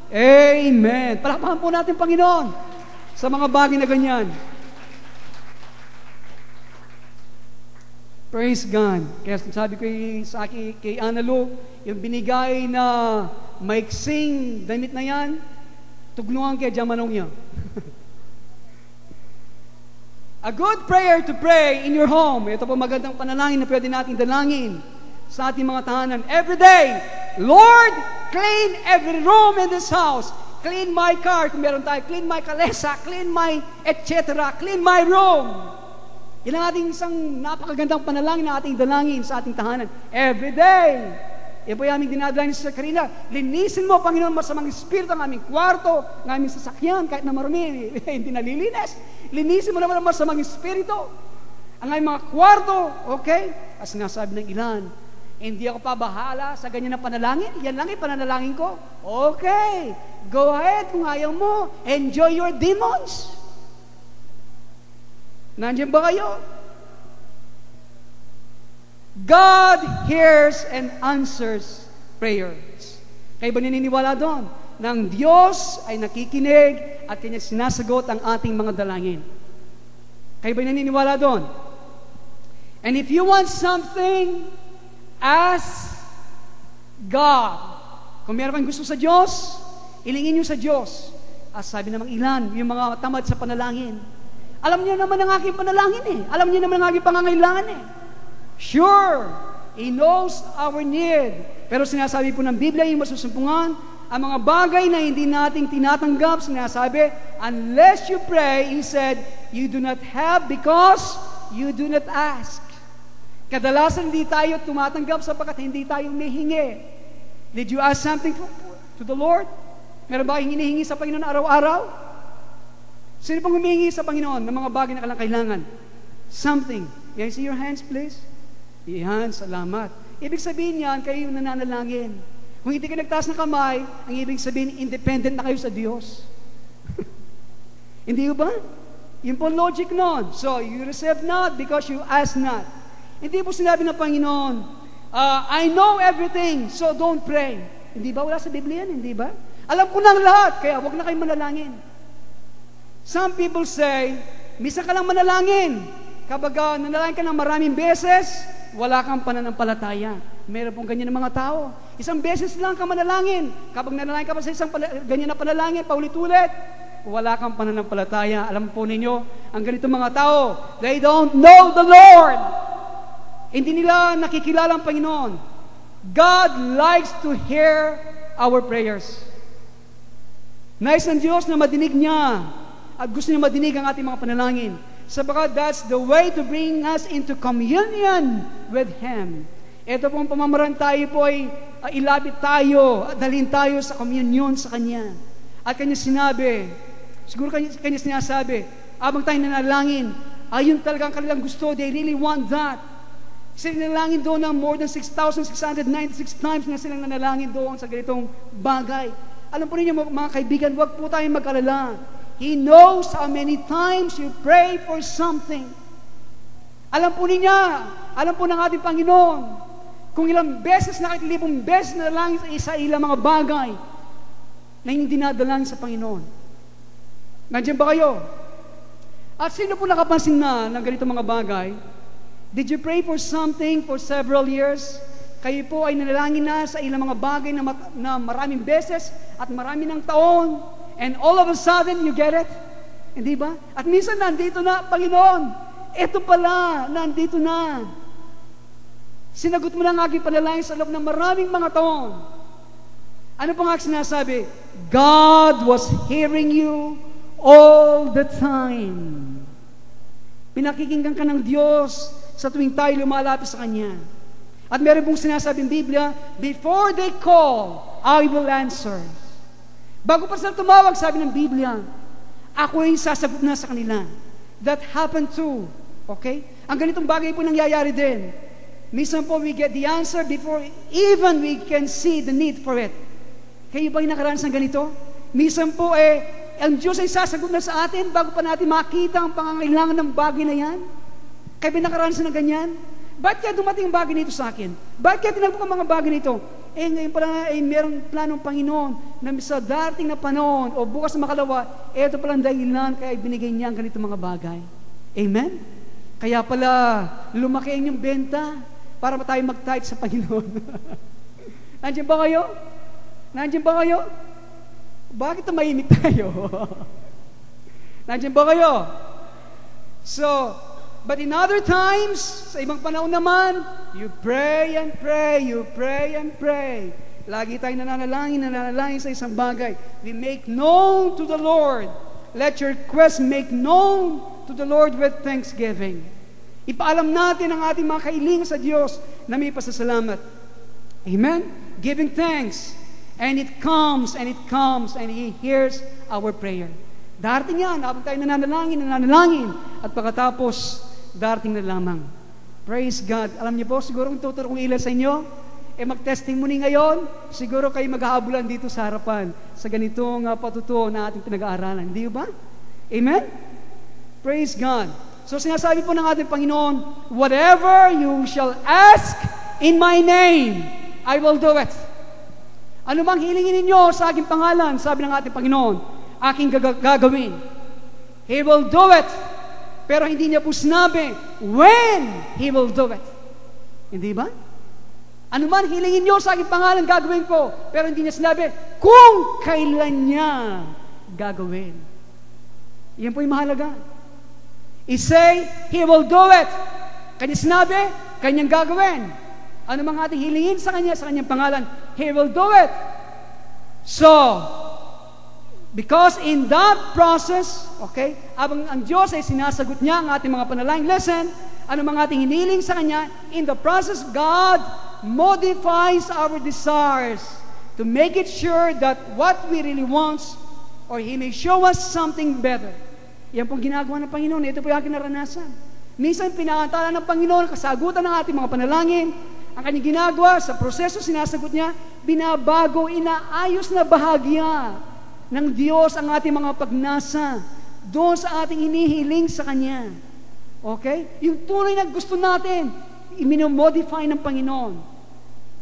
Amen. Palakpakan po natin, Panginoon, sa mga bagay na ganyan. Praise God. Kaya sabi ko sa akin, kay Ana Lu, yung binigay na maiksing damit na yan, tuglungan kay Jamanong niya. A good prayer to pray in your home. Ito po magandang panalangin na pwede natin dalangin sa ating mga tahanan. Every day, Lord, clean every room in this house. Clean my car, kung meron tayo. Clean my kalesa, clean my etc. Clean my room. Yan ang ating isang napakagandang panalangin na ating dalangin sa ating tahanan. Every day. Yan po yung aming dinadalangin sa Karina. Linisin mo, Panginoon, masamang espiritu ang aming kwarto, ang aming sasakyan, kahit na marumi, hindi nalilinis. Linisin mo naman ang masamang espiritu. Ang aming mga kwarto, okay? As sinasabi ng ilan, hindi ako pabahala sa ganyan na panalangin. Yan lang yung pananalangin ko. Okay, go ahead kung ayaw mo. Enjoy your demons. Nandiyan ba kayo? God hears and answers prayers. Kayo ba naniniwala doon? Nang Diyos ay nakikinig at Kanya sinasagot ang ating mga dalangin. Kayo ba naniniwala doon? And if you want something, ask God. Kung meron kang gusto sa Diyos, ilingin nyo sa Diyos. As sabi namang ilan, yung mga tamad sa panalangin, alam niyo naman ang aking panalangin eh. Alam niyo naman ang aking pangangailangan eh. Sure, He knows our need. Pero sinasabi po ng Biblia, yung masusumpungan, ang mga bagay na hindi nating tinatanggap, sinasabi, unless you pray, He said, you do not have because you do not ask. Kadalasan hindi tayo tumatanggap sapagkat hindi tayo humihingi. Did you ask something to the Lord? Meron ba kayong hinihingi sa Panginoon araw-araw? Sino pong humihingi sa Panginoon ng mga bagay na kailangan? Something. Can I see your hands, please? Yan, salamat. Ibig sabihin yan, kayo yung nananalangin. Kung hindi ka nagtaas ng kamay, ang ibig sabihin, independent na kayo sa Diyos. Hindi ba? Yun po logic nun. So, you receive not because you ask not. Hindi po sinabi ng Panginoon, I know everything, so don't pray. Hindi ba? Wala sa Biblia yan, hindi ba? Alam ko na ang lahat, kaya huwag na kayo manalangin. Some people say, misa ka lang manalangin. Kapag nanalangin ka ng maraming beses, wala kang pananampalataya. Meron pong ganyan ng mga tao. Isang beses lang ka manalangin. Kapag nanalangin ka pa sa isang ganyan na panalangin, paulit-ulit, wala kang pananampalataya. Alam po ninyo, ang ganito mga tao, they don't know the Lord. Hindi nila nakikilala ang Panginoon. God likes to hear our prayers. Nais ng Diyos na madinig niya at gusto niya madinig ang ating mga panalangin. Sapagkat that's the way to bring us into communion with Him. Ito pong pamamaraan tayo po ay ilapit tayo at dalhin tayo sa communion sa Kanya. At Kanya sinabi, siguro Kanya sinasabi, abang tayo nanalangin, ayun talagang kanilang gusto, they really want that. Sila nanalangin doon ng more than 6,696 times na silang nanalangin doon sa ganitong bagay. Alam po ninyo mga kaibigan, huwag po tayong mag-alala. He knows how many times you pray for something. Alam po niya, alam po ng ating Panginoon, kung ilang beses na kahit libong beses na lang sa ilang mga bagay na hindi dinadalangin sa Panginoon. Nandiyan ba kayo? At sino po nakapansin na ng ganito mga bagay? Did you pray for something for several years? Kayo po ay nanalangin na sa ilang mga bagay na maraming beses at marami ng taon. And all of a sudden, you get it? Hindi ba? At minsan, nandito na, Panginoon. Ito pala, nandito na. Sinagot mo na ang aking panalangin sa loob ng maraming mga taon. Ano pa nga sinasabi? God was hearing you all the time. Pinakikinggan ka ng Diyos sa tuwing tayo lumalapit sa Kanya. At meron pong sinasabi ng Biblia, before they call, I will answer. Bago pa sila tumawag, sabi ng Biblia, ako ay sasagot na sa kanila. That happened to Okay? Ang ganitong bagay po nangyayari din. Minsan po we get the answer before even we can see the need for it. Kayo ba yung nakaranas ng ganito? Minsan po ang Diyos ay sasagot na sa atin bago pa natin makita ang pangangailangan ng bagay na yan. Kayo ba nakaranas ng ganyan? Ba't kaya dumating ang bagay nito sa akin? Ba't kaya tinagpo ang mga bagay nito? Ngayon pala mayroong planong Panginoon na sa dating na panahon o bukas na makalawa, ito palang dahilan kaya binigay niya ang ganito mga bagay. Amen? Kaya pala lumaki ang inyong benta para tayo mag-tithe sa Panginoon. Nandiyan ba kayo? Nandiyan ba kayo? Bakit tumahimik tayo? Nandiyan ba kayo? So, but in other times, sa ibang panahon naman, you pray and pray, you pray and pray. Lagi tayong nananalangin sa isang bagay. We make known to the Lord. Let your request make known to the Lord with thanksgiving. Ipaalam natin ang ating mga kailingan sa Diyos na may pasasalamat. Amen? Giving thanks. And it comes, and He hears our prayer. Darating yan, habang tayo nananalangin, at pagkatapos, darating na lamang. Praise God. Alam niyo po, siguro kung tuturo kong ilan sa inyo, mag-testimony ngayon, siguro kayo maghahabulan dito sa harapan sa ganitong patuto na ating pinag-aaralan. Hindi ba? Amen? Praise God. So sinasabi po ng ating Panginoon, whatever you shall ask in my name, I will do it. Ano mang hilingin ninyo sa aking pangalan, sabi ng ating Panginoon, aking gagawin. He will do it. Pero hindi niya po sinabi when He will do it. Hindi ba? Ano man hilingin niyo sa aking pangalan, gagawin ko. Pero hindi niya sinabi kung kailan niya gagawin. Yan po yung mahalaga. I-say, He will do it. Kanya sinabi, kanyang gagawin. Ano mang ating hilingin sa kanyang pangalan, He will do it. So, because in that process, okay, abang ang Diyos ay sinasagot niya ang ating mga panalangin, listen, ano mga ating hiniling sa Kanya, in the process, God modifies our desires to make it sure that what we really want, or He may show us something better. Yan pong ginagawa ng Panginoon. Ito po yung aking naranasan. Minsan, pinaantala ng Panginoon, kasagutan ng ating mga panalangin, ang kanyang ginagawa, sa proseso sinasagot niya, binabago, inaayos na bahagya ng Diyos ang ating mga pagnasa doon sa ating hinihiling sa Kanya. Okay? Yung tunay na gusto natin, i-modify ng Panginoon.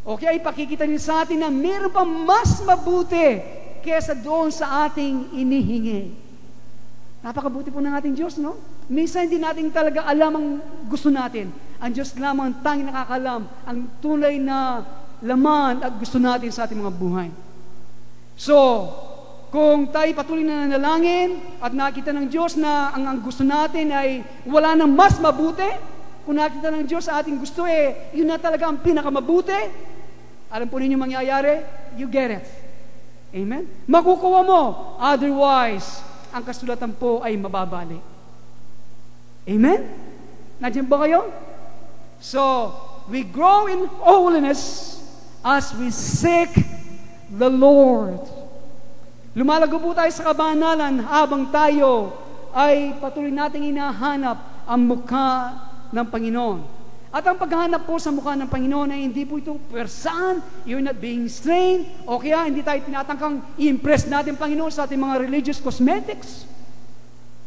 Okay? Ipakikita niya sa atin na meron pa mas mabuti kesa doon sa ating inihingi. Napakabuti po ng ating Diyos, no? Minsan hindi natin talaga alam ang gusto natin. Ang Diyos lamang ang tanging nakakalam ang tunay na laman at gusto natin sa ating mga buhay. So, kung tayo patuloy na nanalangin at nakita ng Diyos na ang gusto natin ay wala nang mas mabuti, kung nakita ng Diyos sa ating gusto yun na talaga ang pinakamabuti, alam po ninyo mangyayari, you get it. Amen? Makukuha mo. Otherwise, ang kasulatan po ay mababali. Amen? Nandiyan ba kayo? So, we grow in holiness as we seek the Lord. Lumalago po tayo sa kabanalan habang tayo ay patuloy nating hinahanap ang mukha ng Panginoon. At ang paghahanap po sa mukha ng Panginoon ay hindi po ito persan, you're not being strained, o kaya hindi tayo tinatangkang i-impress natin Panginoon sa ating mga religious cosmetics.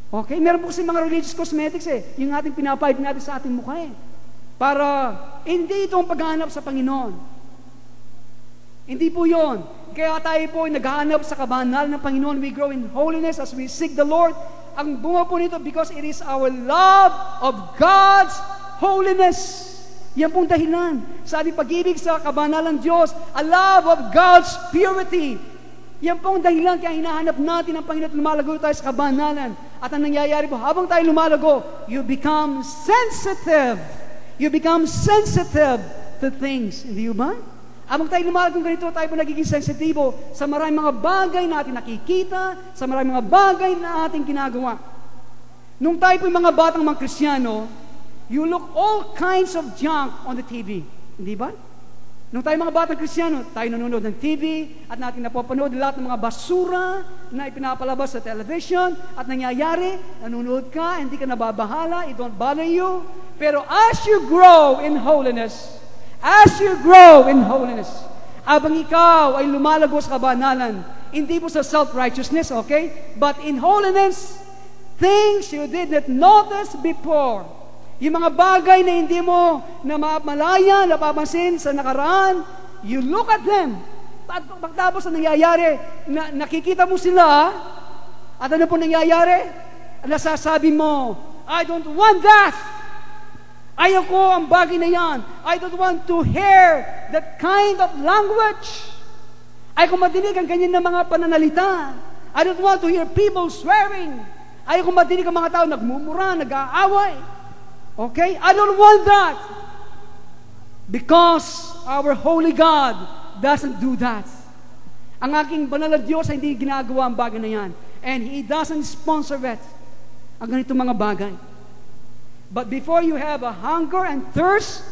Okay? Meron po kasi mga religious cosmetics yung ating pinapahid natin sa ating mukha para hindi ito ang paghahanap sa Panginoon. Hindi po yon. Kaya tayo po ay naghahanap sa kabanal ng Panginoon. We grow in holiness as we seek the Lord. Ang bunga po nito because it is our love of God's holiness. Yan pong dahilan sa ating pag-ibig sa kabanalang Diyos. A love of God's purity. Yan pong dahilan kaya hinahanap natin ang Panginoon at lumalago tayo sa kabanalan. At ang nangyayari po, habang tayo lumalago, you become sensitive. You become sensitive to things. Hindi ba? Habang tayo lumalagong ganito, tayo po nagiging sensitibo sa maraming mga bagay na ating nakikita, sa maraming mga bagay na ating ginagawa. Nung tayo po yung mga batang mga Kristiyano, you look all kinds of junk on the TV. Hindi ba? Nung tayo mga batang Kristiyano, tayo nanonood ng TV at natin napapanood lahat ng mga basura na ipinapalabas sa television at nangyayari, nanonood ka, hindi ka nababahala, it don't bother you. Pero as you grow in holiness, abang ikaw ay lumalago sa kabanalan, hindi po sa self-righteousness, okay? But in holiness, things you did not notice before. Yung mga bagay na hindi mo na malaya, napapansin sa nakaraan, you look at them. At pagtapos na nangyayari, nakikita mo sila, at ano po nangyayari? Nasasabi mo, I don't want that. Ayoko ang bagay na yan. I don't want to hear that kind of language. Ayoko madinig ang ganyan na mga pananalita. I don't want to hear people swearing. Ayoko madinig ang mga tao nagmumura, nag-aaway. Okay? I don't want that. Because our holy God doesn't do that. Ang aking banal na Diyos ay hindi ginagawa ang bagay na yan. And He doesn't sponsor it. Ang ganitong mga bagay. But before you have a hunger and thirst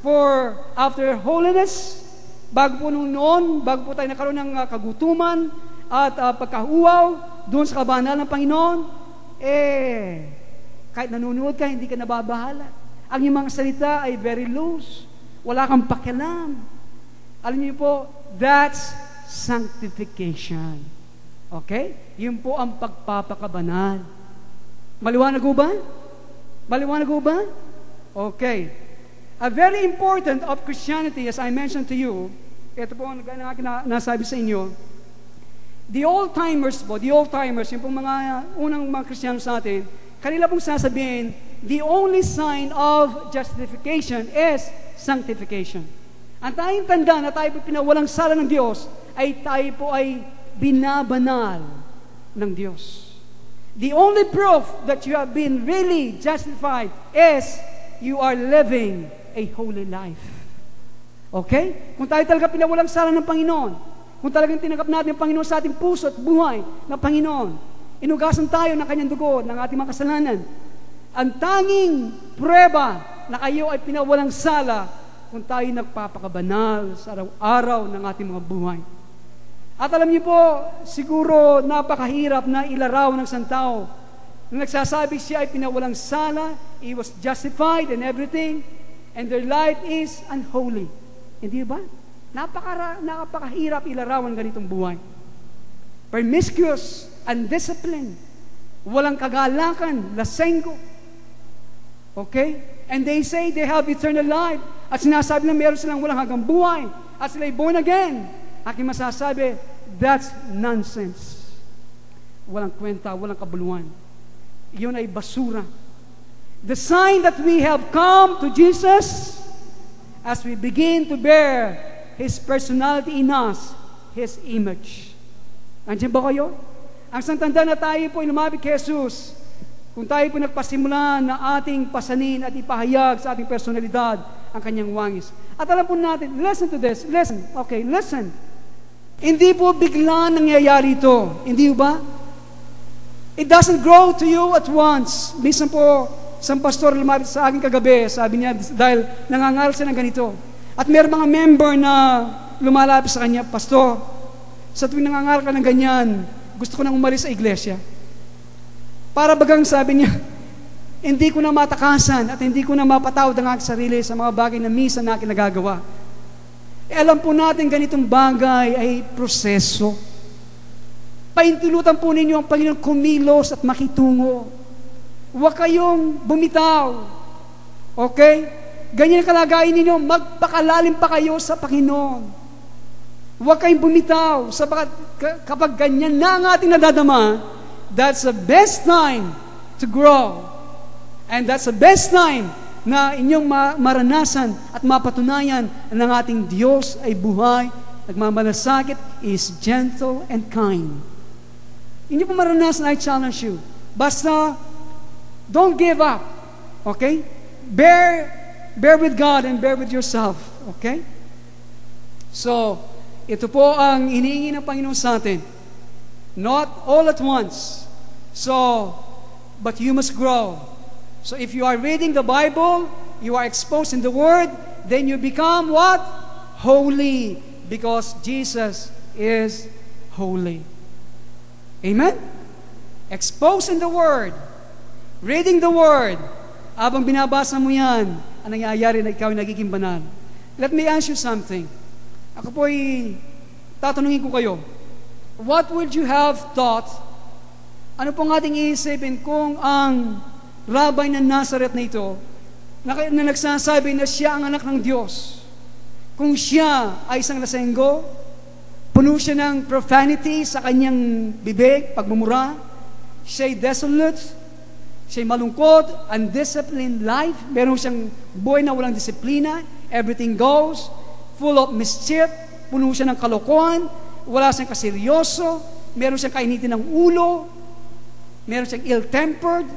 for after holiness, bago po noon, bago po tayo nakaroon ng kagutuman at pagkahuwaw doon sa kabanal ng Panginoon, kahit nanonood ka, hindi ka nababahala. Ang iyong mga salita ay very loose. Wala kang pakialam. Alam niyo po, that's sanctification. Okay? Yun po ang pagpapakabanal. Maliwanag ko ba? Maliwanag ko ba? Okay. A very important of Christianity, as I mentioned to you, ito po ang nasabi sa inyo, the old-timers, yung pong mga unang mga Kristiyano sa atin, kanila pong sasabihin, the only sign of justification is sanctification. Ang tayong tanda na tayo po pinawalang sala ng Diyos, ay tayo po ay binabanal ng Diyos. The only proof that you have been really justified is you are living a holy life. Okay? Kung tayo talaga pinawalang sala ng Panginoon, kung talagang tinanggap natin ang Panginoon sa ating puso at buhay ng Panginoon, inugasan tayo ng kanyang dugo ng ating mga kasalanan. Ang tanging prueba na kayo ay pinawalang sala kung tayo nagpapakabanal sa araw-araw ng ating mga buhay. At alam niyo po, siguro napakahirap na ilarawan ng isang tao na nagsasabi siya ay pinawalang sala, he was justified and everything, and their life is unholy. Hindi ba? Napakahirap ilarawan ganitong buhay. Promiscuous, undisciplined, walang kagalakan, lasenggo. Okay? And they say they have eternal life. At sinasabi na meron silang walang hanggang buhay. At sila'y born again. Aking masasabi, that's nonsense. Walang kwenta, walang kabuluhan. Yun ay basura. The sign that we have come to Jesus as we begin to bear His personality in us, His image. Andiyan ba kayo? Ang santanda na tayo po ay lumapit kay Jesus, kung tayo po nagpasimula na ating pasanin at ipahayag sa ating personalidad ang kanyang wangis. At alam po natin, listen to this, listen, okay, listen. Hindi po bigla nangyayari ito, hindi ba? It doesn't grow to you at once. Minsan po, isang pastor lumapit sa akin kagabi, sabi niya, dahil nangangaral siya ng ganito. At may mga member na lumalapit sa kanya, Pastor, sa tuwing nangangaral ka ng ganyan, gusto ko nang umalis sa iglesia. Para bagang sabi niya, hindi ko na matakasan at hindi ko na mapatawad ang aking sarili sa mga bagay na minsan na aking nagagawa. Alam po natin ganitong bagay ay proseso. Paintulutan po ninyo ang Panginoon kumilos at makitungo. Huwag kayong bumitaw. Okay? Ganyan ang kalagayan ninyo, magpakalalim pa kayo sa Panginoon. Huwag kayong bumitaw sapagat kapag ganyan na ang ating nadadama, that's the best time to grow. And that's the best time na inyong maranasan at mapatunayan na ang ating Diyos ay buhay, nagmamalasakit, is gentle and kind. Hindi po maranasan, I challenge you. Basta, don't give up. Okay? Bear with God and bear with yourself. Okay? So, ito po ang iniingi ng Panginoon sa atin. Not all at once. So, but you must grow. So if you are reading the Bible, you are exposed in the Word, then you become what? holy because Jesus is holy. Amen? Exposing the Word, reading the Word, habang binabasa mo yan, ang nangyayari na ikaw ay nagiging banal. Let me ask you something. Ako po ay tatanungin ko kayo, what would you have thought, ano pong ating iisipin kung ang Rabbi ng Nazareth na ito, na nagsasabi na siya ang anak ng Diyos, kung siya ay isang lasenggo, puno siya ng profanity sa kanyang bibig, pagmumura, siya'y desolate, siya'y malungkot, undisciplined life, meron siyang buhay na walang disiplina, everything goes, full of mischief, puno siya ng kalokohan, wala siyang kaseryoso, meron siyang kainitin ng ulo, meron siyang ill-tempered.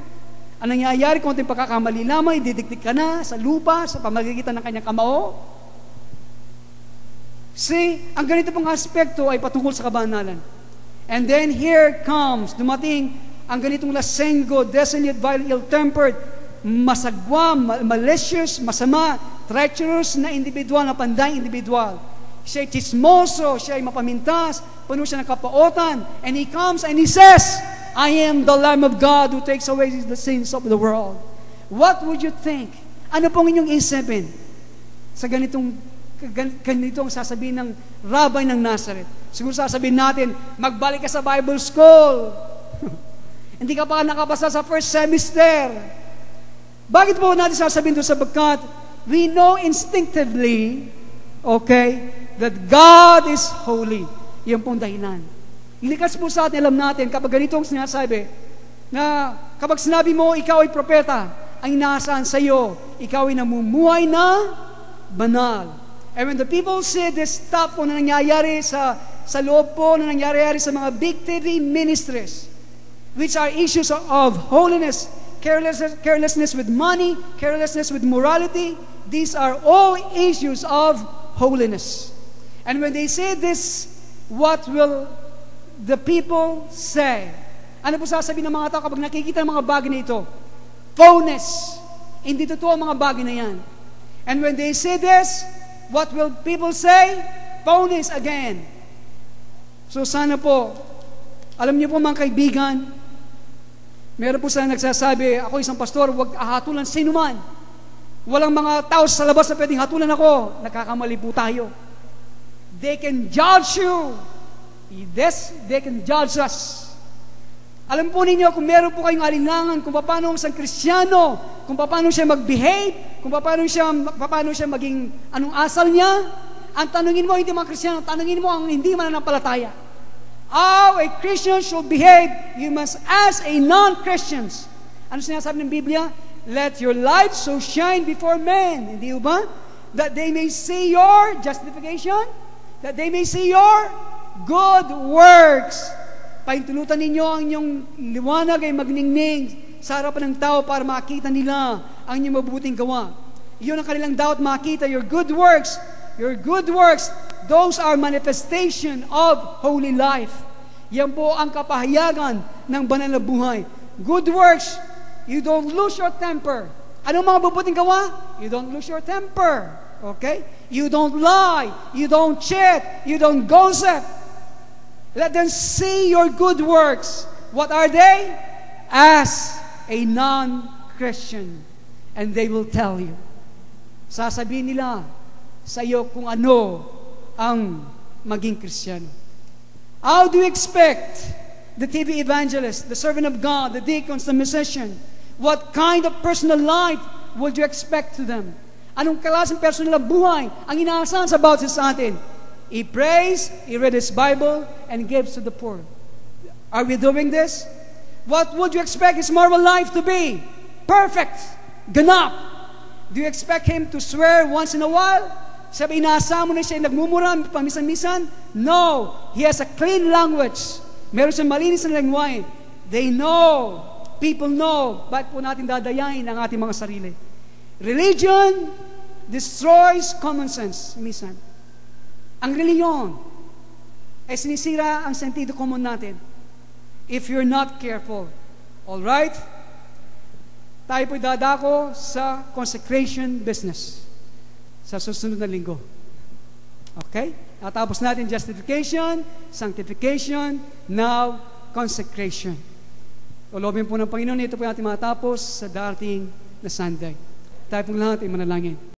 Ang nangyayari, kung ating pagkakamali lamang, didikdik ka na sa lupa, sa pamagitan ng kanyang kamao. See, ang ganito pong aspekto ay patungkol sa kabanalan. And then here comes, dumating ang ganitong lasenggo, desolate, vile, ill-tempered, masagwa, malicious, masama, treacherous na individual, na panday individual. Siya ay chismoso, siya ay mapamintas, puno siya ng kapaotan, and he comes and he says, I am the Lamb of God who takes away the sins of the world. What would you think? Ano pong inyong isipin sa ganitong sasabihin ng Rabbi ng Nazareth? Siguro sasabihin natin, magbalik ka sa Bible school. Hindi ka pa nakapasa sa first semester. Bakit po natin sasabihin ito? Sapagkat we know instinctively, okay, that God is holy. Yan pong dahilan. Likas po sa atin, alam natin, kapag ganito ang sinasabi, na kapag sinabi mo, ikaw ay propeta, ang inaasahan sa iyo, ikaw ay namumuhay na banal. And when the people see this stuff po na nangyayari sa loob po, na nangyayari sa mga big TV ministries, which are issues of holiness, carelessness with money, carelessness with morality, these are all issues of holiness. And when they say this, what will the people say? Ano po sasabihin ng mga tao kapag nakikita ng mga bagay na ito? Phonies. Hindi totoo ang mga bagay na yan. And when they say this, what will people say? Phonies again. So sana po, alam niyo po mga kaibigan, meron po sana nagsasabi, ako isang pastor, huwag ahatulan sino man. Walang mga tao sa labas na pwedeng hatulan ako. Nakakamali po tayo. They can judge you. Yes, they can judge us. Alam po ninyo, kung meron po kayong alinlangan kung paano ang isang Kristiyano, kung paano siya mag-behave, kung paano siya maging anong asal niya, ang tanungin mo, hindi mga Kristiyano, tanungin mo ang hindi mananampalataya. How a Christian should behave, you must ask a non-Christians. Ano sinasabi ng Biblia? Let your light so shine before men. Hindi ba? That they may see your justification, that they may see your good works. Paintulutan ninyo ang inyong liwanag ay magningning sa harapan ng tao para makita nila ang inyong mabubuting gawa. Iyon ang kanilang dapat makita, your good works. Your good works, those are manifestation of holy life. Yan po ang kapahayagan ng banal na buhay. Good works, you don't lose your temper. Anong mga mabubuting gawa? You don't lose your temper. Okay? You don't lie. You don't cheat. You don't gossip. Let them see your good works. What are they? As a non-Christian. And they will tell you. Sasabihin nila sa iyo kung ano ang maging Kristiyano. How do you expect the TV evangelist, the servant of God, the deacons, the musician, what kind of personal life would you expect to them? Anong klaseng personal na buhay ang inaasahan sa bawat isa sa atin? He prays, he read his Bible, and gives to the poor. Are we doing this? What would you expect his moral life to be? Perfect. Ganap. Do you expect him to swear once in a while? Sabi, inaasahan mo na siya nagmumura, pamisan-misan? No. He has a clean language. Meron siyang malinis na lengguwahe. They know. People know. Bakit po natin dadayain ang ating mga sarili? Religion destroys common sense, minsan. Ang reliyon ay sinisira ang sentido common natin if you're not careful. Alright? Tayo po'y dadako sa consecration business sa susunod na linggo. Okay? Natapos natin justification, sanctification, now consecration. Lolobin po ng Panginoon, ito po yung ating matapos sa darating na Sunday. Tayo pong lahat ay manalangin.